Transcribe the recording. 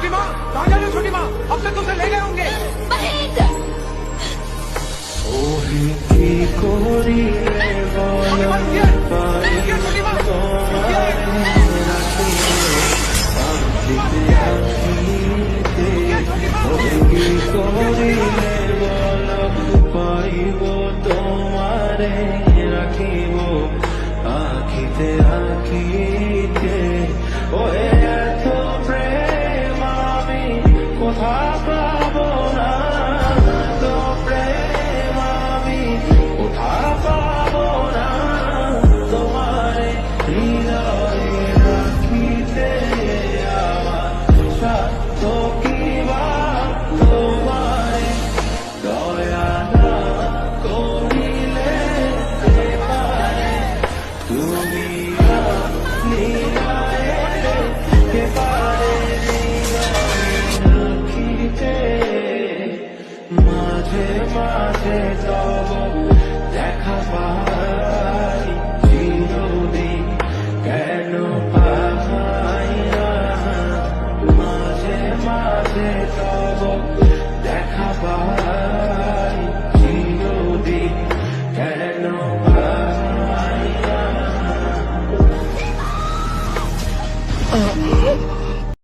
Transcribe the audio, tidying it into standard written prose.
छोटी माँ कहाँ जा रहे हो छोटी माँ? अब तक तुमसे ले गए होंगे। छोटी माँ रुकिए, रुकिए छोटी माँ, रुकिए। পাইব তোমারে রাখিব আখিতে আখিতে ও এত প্রেম আমি কোথা পাবো না তো প্রেম আমি কোথা পাবো না তোমারে হৃদয়ে রাখিতে আমার স্বার্থ কিবা তোমারে দয়া না করিলে পারে তুমি কে পারে রাখিতে মাঝে মাঝে